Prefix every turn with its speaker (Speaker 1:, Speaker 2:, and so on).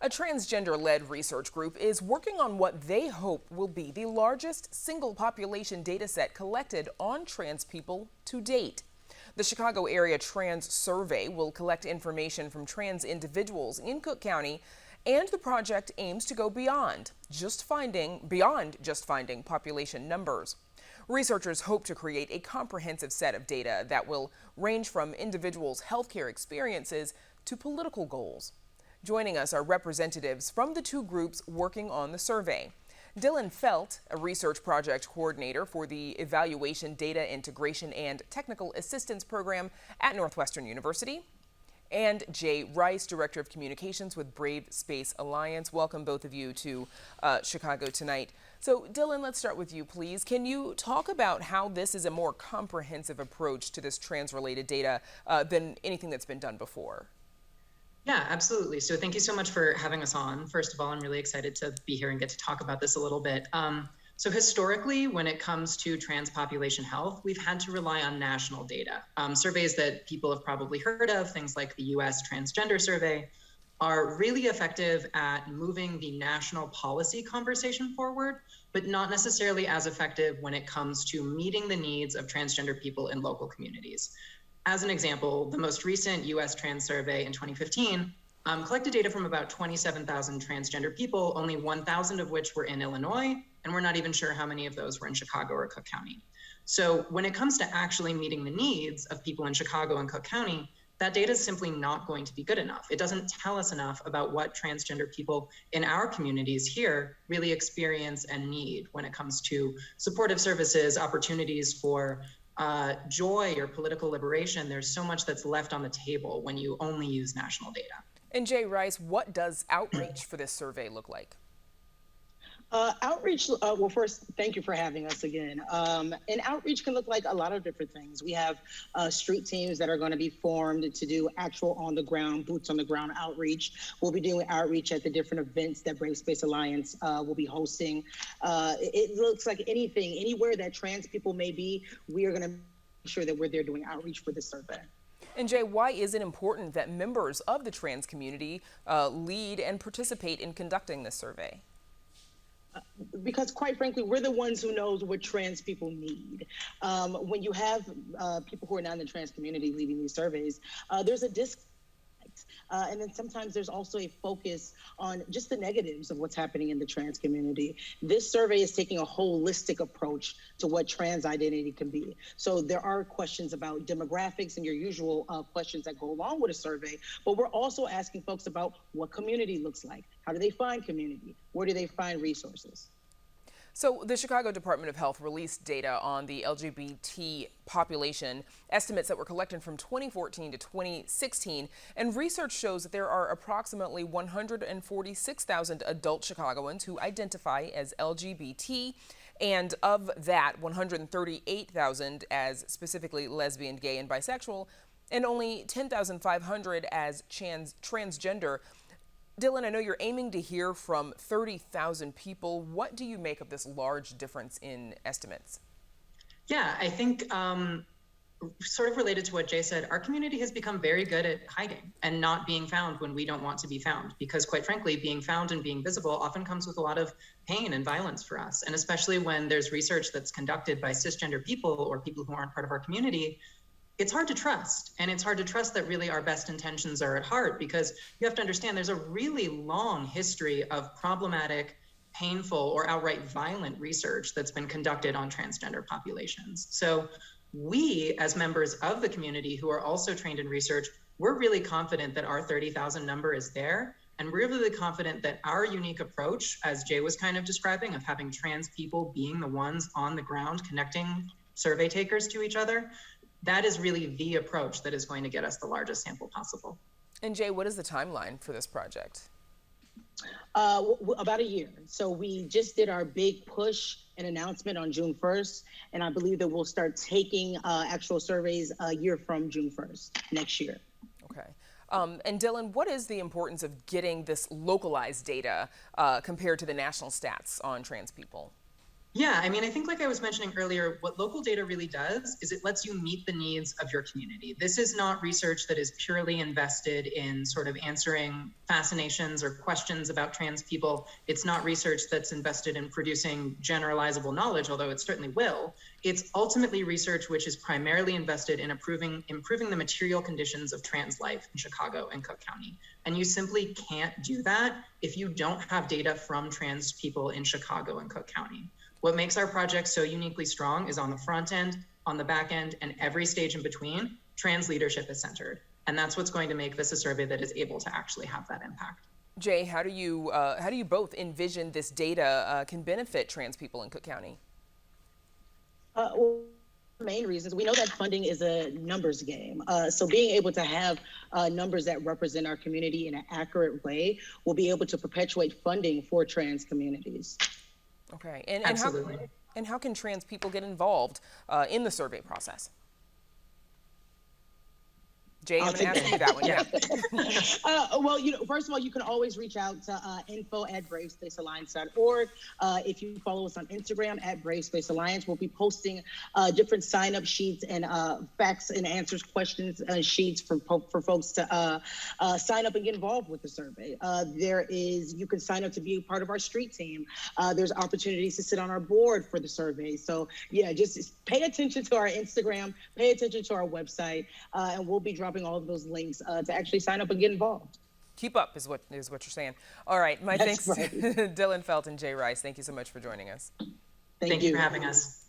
Speaker 1: A transgender-led research group is working on what they hope will be the largest single population data set collected on trans people to date. The Chicago Area Trans Survey will collect information from trans individuals in Cook County, and the project aims to go beyond just finding population numbers. Researchers hope to create a comprehensive set of data that will range from individuals' healthcare experiences to political goals. Joining us are representatives from the two groups working on the survey. Dylan Felt, a research project coordinator for the Evaluation, Data Integration, and Technical Assistance Program at Northwestern University, and Jay Rice, Director of Communications with Brave Space Alliance. Welcome, both of you, to Chicago tonight. So, Dylan, let's start with you, please. Can you talk about how this is a more comprehensive approach to this trans-related data than anything that's been done before?
Speaker 2: Yeah, absolutely. So thank you so much for having us on. First of all, I'm really excited to be here and get to talk about this a little bit. So historically, when it comes to trans population health, we've had to rely on national data. Surveys that people have probably heard of, things like the US Transgender Survey, are really effective at moving the national policy conversation forward, but not necessarily as effective when it comes to meeting the needs of transgender people in local communities. As an example, the most recent US Trans Survey in 2015 collected data from about 27,000 transgender people, only 1,000 of which were in Illinois, and we're not even sure how many of those were in Chicago or Cook County. So when it comes to actually meeting the needs of people in Chicago and Cook County, that data is simply not going to be good enough. It doesn't tell us enough about what transgender people in our communities here really experience and need when it comes to supportive services, opportunities for joy or political liberation. There's so much that's left on the table when you only use national data.
Speaker 1: And Jay Rice, what does outreach for this survey look like?
Speaker 3: Outreach, well, first, thank you for having us again. And outreach can look like a lot of different things. We have street teams that are going to be formed to do actual on-the-ground, boots-on-the-ground outreach. We'll be doing outreach at the different events that Brave Space Alliance will be hosting. It looks like anything, anywhere that trans people may be, we are going to make sure that we're there doing outreach for this survey.
Speaker 1: And Jay, why is it important that members of the trans community lead and participate in conducting this survey?
Speaker 3: Because quite frankly, we're the ones who knows what trans people need. When you have people who are not in the trans community leading these surveys, there's a disconnect. And then sometimes there's also a focus on just the negatives of what's happening in the trans community. This survey is taking a holistic approach to what trans identity can be. So there are questions about demographics and your usual questions that go along with a survey, but we're also asking folks about what community looks like. How do they find community? Where do they find resources?
Speaker 1: So the Chicago Department of Health released data on the LGBT population, estimates that were collected from 2014 to 2016, and research shows that there are approximately 146,000 adult Chicagoans who identify as LGBT, and of that, 138,000 as specifically lesbian, gay, and bisexual, and only 10,500 as transgender. Dylan, I know you're aiming to hear from 30,000 people. What do you make of this large difference in estimates?
Speaker 2: Yeah, I think sort of related to what Jay said, our community has become very good at hiding and not being found when we don't want to be found, because quite frankly, being found and being visible often comes with a lot of pain and violence for us. And especially when there's research that's conducted by cisgender people or people who aren't part of our community, it's hard to trust. And it's hard to trust that really our best intentions are at heart, because you have to understand there's a really long history of problematic, painful, or outright violent research that's been conducted on transgender populations. So we, as members of the community who are also trained in research, we're really confident that our 30,000 number is there. And we're really confident that our unique approach, as Jay was kind of describing, of having trans people being the ones on the ground connecting survey takers to each other, that is really the approach that is going to get us the largest sample possible.
Speaker 1: And Jay, what is the timeline for this project?
Speaker 3: About a year. So we just did our big push and announcement on June 1st, and I believe that we'll start taking actual surveys a year from June 1st next year.
Speaker 1: Okay. And Dylan, what is the importance of getting this localized data compared to the national stats on trans people?
Speaker 2: Yeah, I mean, I think like I was mentioning earlier, what local data really does is it lets you meet the needs of your community. This is not research that is purely invested in sort of answering fascinations or questions about trans people. It's not research that's invested in producing generalizable knowledge, although it certainly will. It's ultimately research which is primarily invested in improving the material conditions of trans life in Chicago and Cook County. And you simply can't do that if you don't have data from trans people in Chicago and Cook County. What makes our project so uniquely strong is on the front end, on the back end, and every stage in between, trans leadership is centered. And that's what's going to make this a survey that is able to actually have that impact.
Speaker 1: Jay, how do you both envision this data can benefit trans people in Cook County?
Speaker 3: Well, main reasons we know that funding is a numbers game, so being able to have numbers that represent our community in an accurate way will be able to perpetuate funding for trans communities.
Speaker 1: Okay,
Speaker 2: Absolutely.
Speaker 1: And how can trans people get involved in the survey process? Jay, I'm going to ask you that one. Yeah.
Speaker 3: Well, first of all, you can always reach out to info@bravespacealliance.org. If you follow us on Instagram @BraveSpaceAlliance, we'll be posting different sign-up sheets and facts and answers questions sheets for folks to sign up and get involved with the survey. You can sign up to be a part of our street team. There's opportunities to sit on our board for the survey. So yeah, just pay attention to our Instagram, pay attention to our website, and we'll be dropping all of those links to actually sign up and get involved.
Speaker 1: Keep up is what you're saying. All right, my
Speaker 3: That's
Speaker 1: thanks
Speaker 3: right.
Speaker 1: to Dylan Felt and Jay Rice. Thank you so much for joining us.
Speaker 2: Thank you for having us.